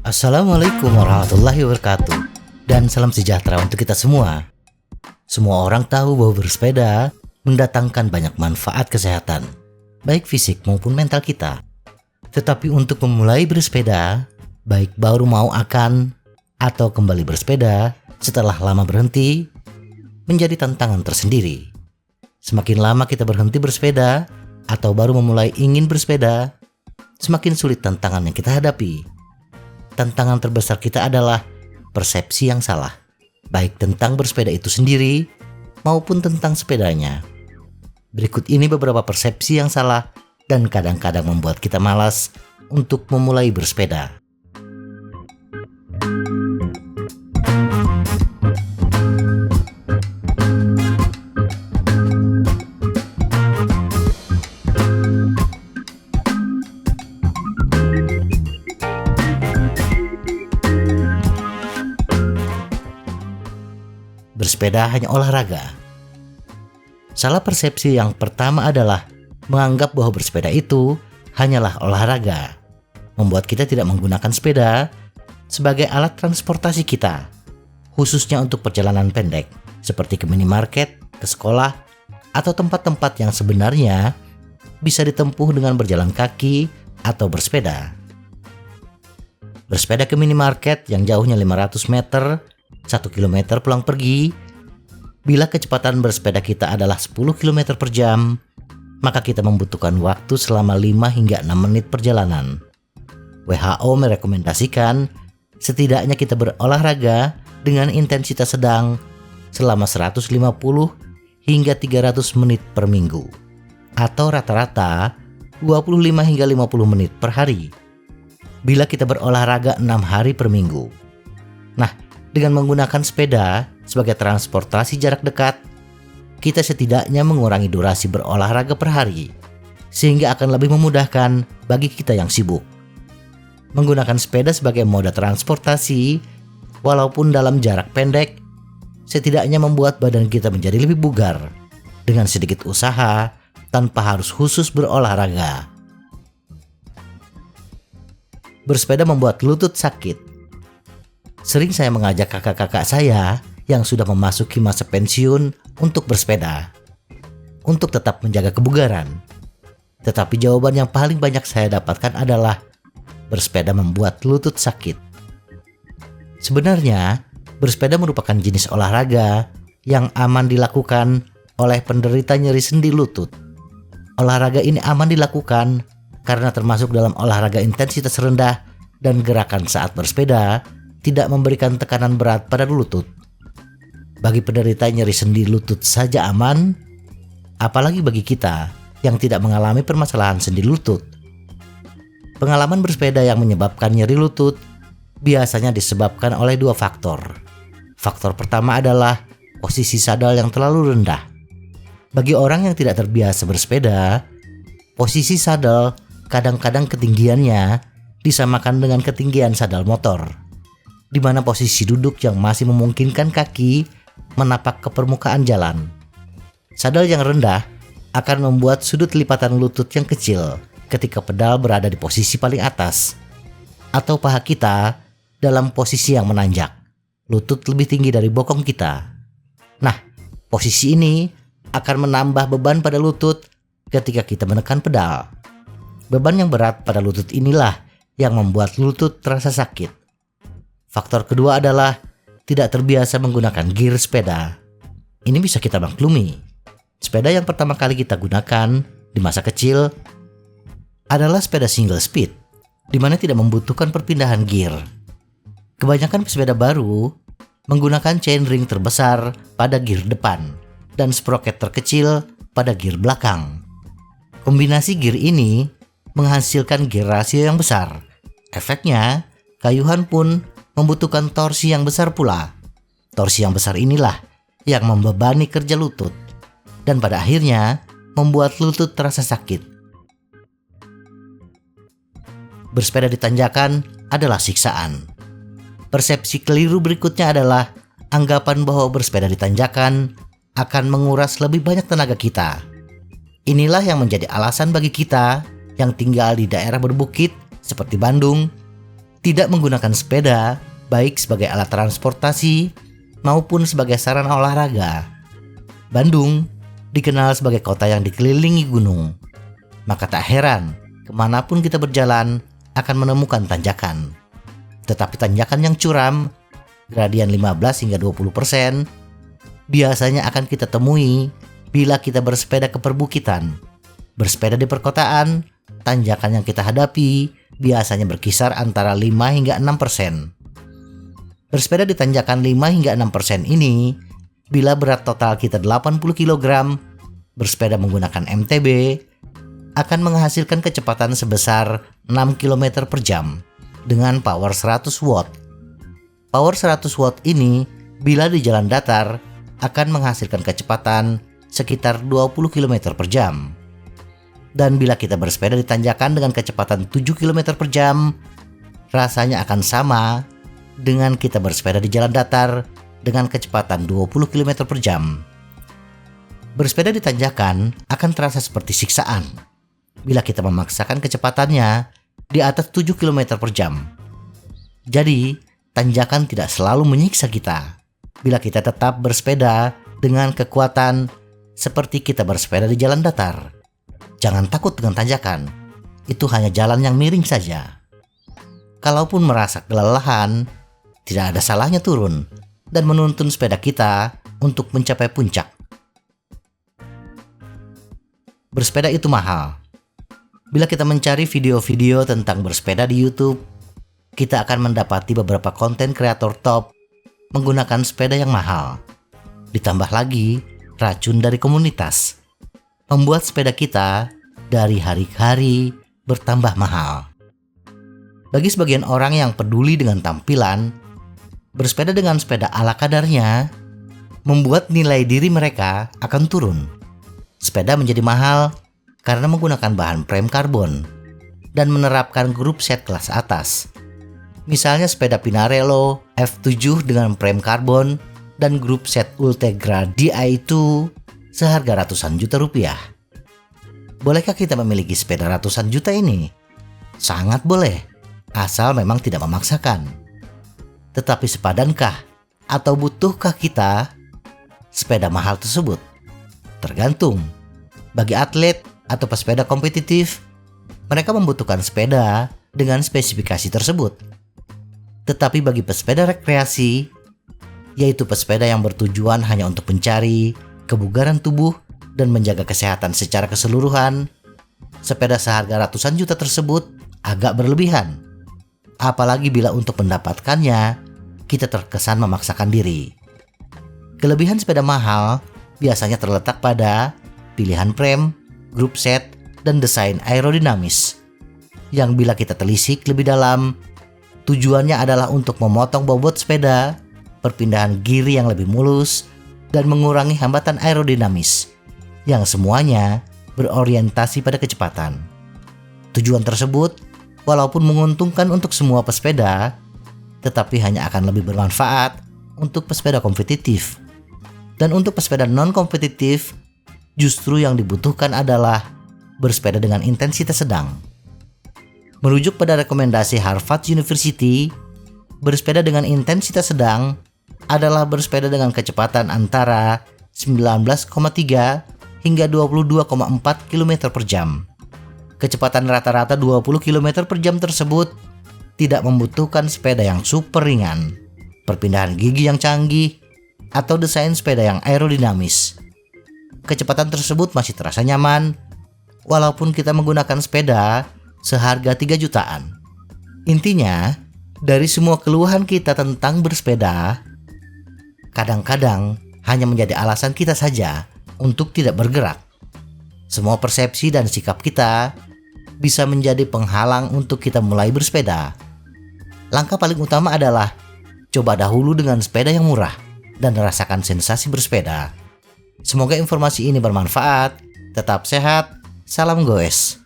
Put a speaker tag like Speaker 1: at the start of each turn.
Speaker 1: Assalamualaikum warahmatullahi wabarakatuh. Dan salam sejahtera untuk kita semua. Semua orang tahu bahwa bersepeda mendatangkan banyak manfaat kesehatan, baik fisik maupun mental kita. Tetapi untuk memulai bersepeda, baik baru mau akan atau kembali bersepeda setelah lama berhenti, menjadi tantangan tersendiri. Semakin lama kita berhenti bersepeda atau baru memulai ingin bersepeda, semakin sulit tantangan yang kita hadapi. Tantangan terbesar kita adalah persepsi yang salah, baik tentang bersepeda itu sendiri maupun tentang sepedanya. Berikut ini beberapa persepsi yang salah dan kadang-kadang membuat kita malas untuk memulai bersepeda. Bersepeda hanya olahraga. Salah persepsi yang pertama adalah menganggap bahwa bersepeda itu hanyalah olahraga, membuat kita tidak menggunakan sepeda sebagai alat transportasi kita, khususnya untuk perjalanan pendek, seperti ke minimarket, ke sekolah, atau tempat-tempat yang sebenarnya bisa ditempuh dengan berjalan kaki atau bersepeda. Bersepeda ke minimarket yang jauhnya 500 meter, 1 km pulang pergi, bila kecepatan bersepeda kita adalah 10 km per jam, maka kita membutuhkan waktu selama 5 hingga 6 menit perjalanan. WHO merekomendasikan setidaknya kita berolahraga dengan intensitas sedang selama 150 hingga 300 menit per minggu, atau rata-rata 25 hingga 50 menit per hari, bila kita berolahraga 6 hari per minggu. Nah, dengan menggunakan sepeda sebagai transportasi jarak dekat, kita setidaknya mengurangi durasi berolahraga per hari, sehingga akan lebih memudahkan bagi kita yang sibuk. Menggunakan sepeda sebagai moda transportasi, walaupun dalam jarak pendek, setidaknya membuat badan kita menjadi lebih bugar, dengan sedikit usaha tanpa harus khusus berolahraga. Bersepeda membuat lutut sakit. Sering saya mengajak kakak-kakak saya yang sudah memasuki masa pensiun untuk bersepeda, untuk tetap menjaga kebugaran. Tetapi jawaban yang paling banyak saya dapatkan adalah bersepeda membuat lutut sakit. Sebenarnya, bersepeda merupakan jenis olahraga yang aman dilakukan oleh penderita nyeri sendi lutut. Olahraga ini aman dilakukan karena termasuk dalam olahraga intensitas rendah dan gerakan saat bersepeda tidak memberikan tekanan berat pada lutut. Bagi penderita nyeri sendi lutut saja aman, apalagi bagi kita yang tidak mengalami permasalahan sendi lutut. Pengalaman bersepeda yang menyebabkan nyeri lutut biasanya disebabkan oleh 2 faktor. Faktor pertama adalah posisi sadal yang terlalu rendah. Bagi orang yang tidak terbiasa bersepeda, posisi sadal kadang-kadang ketinggiannya disamakan dengan ketinggian sadal motor, di mana posisi duduk yang masih memungkinkan kaki menapak ke permukaan jalan. Sadal yang rendah akan membuat sudut lipatan lutut yang kecil ketika pedal berada di posisi paling atas, atau paha kita dalam posisi yang menanjak, lutut lebih tinggi dari bokong kita. Nah, posisi ini akan menambah beban pada lutut ketika kita menekan pedal. Beban yang berat pada lutut inilah yang membuat lutut terasa sakit. Faktor kedua adalah tidak terbiasa menggunakan gear sepeda. Ini bisa kita maklumi. Sepeda yang pertama kali kita gunakan di masa kecil adalah sepeda single speed, di mana tidak membutuhkan perpindahan gear. Kebanyakan pesepeda baru menggunakan chainring terbesar pada gear depan dan sprocket terkecil pada gear belakang. Kombinasi gear ini menghasilkan gear rasio yang besar. Efeknya, kayuhan pun membutuhkan torsi yang besar pula. Torsi yang besar inilah yang membebani kerja lutut dan pada akhirnya membuat lutut terasa sakit. Bersepeda di tanjakan adalah siksaan. Persepsi keliru berikutnya adalah anggapan bahwa bersepeda di tanjakan akan menguras lebih banyak tenaga kita. Inilah yang menjadi alasan bagi kita yang tinggal di daerah berbukit seperti Bandung, tidak menggunakan sepeda baik sebagai alat transportasi maupun sebagai sarana olahraga. Bandung dikenal sebagai kota yang dikelilingi gunung. Maka tak heran kemanapun kita berjalan akan menemukan tanjakan. Tetapi tanjakan yang curam, gradian 15 hingga 20%, biasanya akan kita temui bila kita bersepeda ke perbukitan. Bersepeda di perkotaan, tanjakan yang kita hadapi biasanya berkisar antara 5 hingga 6%. Bersepeda di tanjakan 5 hingga 6% ini, bila berat total kita 80 kg, bersepeda menggunakan MTB, akan menghasilkan kecepatan sebesar 6 km per jam dengan power 100 watt. Power 100 watt ini bila di jalan datar akan menghasilkan kecepatan sekitar 20 km per jam. Dan bila kita bersepeda di tanjakan dengan kecepatan 7 km per jam, rasanya akan sama dengan kita bersepeda di jalan datar dengan kecepatan 20 km per jam. Bersepeda di tanjakan akan terasa seperti siksaan bila kita memaksakan kecepatannya di atas 7 km per jam. Jadi, tanjakan tidak selalu menyiksa kita bila kita tetap bersepeda dengan kekuatan seperti kita bersepeda di jalan datar. Jangan takut dengan tanjakan, itu hanya jalan yang miring saja. Kalaupun merasa kelelahan, tidak ada salahnya turun dan menuntun sepeda kita untuk mencapai puncak. Bersepeda itu mahal. Bila kita mencari video-video tentang bersepeda di YouTube, kita akan mendapati beberapa konten kreator top menggunakan sepeda yang mahal. Ditambah lagi racun dari komunitas, membuat sepeda kita dari hari ke hari bertambah mahal. Bagi sebagian orang yang peduli dengan tampilan, bersepeda dengan sepeda ala kadarnya membuat nilai diri mereka akan turun. Sepeda menjadi mahal karena menggunakan bahan frame karbon dan menerapkan grup set kelas atas. Misalnya sepeda Pinarello F7 dengan frame karbon dan grup set Ultegra DI itu seharga ratusan juta rupiah. Bolehkah kita memiliki sepeda ratusan juta ini? Sangat boleh, asal memang tidak memaksakan. Tetapi sepadankah atau butuhkah kita sepeda mahal tersebut? Tergantung. Bagi atlet atau pesepeda kompetitif, mereka membutuhkan sepeda dengan spesifikasi tersebut. Tetapi bagi pesepeda rekreasi, yaitu pesepeda yang bertujuan hanya untuk mencari kebugaran tubuh dan menjaga kesehatan secara keseluruhan, sepeda seharga ratusan juta tersebut agak berlebihan. Apalagi bila untuk mendapatkannya, kita terkesan memaksakan diri. Kelebihan sepeda mahal biasanya terletak pada pilihan frame, grup set, dan desain aerodinamis, yang bila kita telisik lebih dalam, tujuannya adalah untuk memotong bobot sepeda, perpindahan gear yang lebih mulus, dan mengurangi hambatan aerodinamis, yang semuanya berorientasi pada kecepatan. Tujuan tersebut, walaupun menguntungkan untuk semua pesepeda, tetapi hanya akan lebih bermanfaat untuk pesepeda kompetitif. Dan untuk pesepeda non-kompetitif, justru yang dibutuhkan adalah bersepeda dengan intensitas sedang. Merujuk pada rekomendasi Harvard University, bersepeda dengan intensitas sedang adalah bersepeda dengan kecepatan antara 19,3 hingga 22,4 km per jam. Kecepatan rata-rata 20 km per jam tersebut tidak membutuhkan sepeda yang super ringan, perpindahan gigi yang canggih, atau desain sepeda yang aerodinamis. Kecepatan tersebut masih terasa nyaman, walaupun kita menggunakan sepeda seharga 3 jutaan. Intinya, dari semua keluhan kita tentang bersepeda, kadang-kadang hanya menjadi alasan kita saja untuk tidak bergerak. Semua persepsi dan sikap kita bisa menjadi penghalang untuk kita mulai bersepeda. Langkah paling utama adalah coba dahulu dengan sepeda yang murah dan rasakan sensasi bersepeda. Semoga informasi ini bermanfaat. Tetap sehat. Salam goes.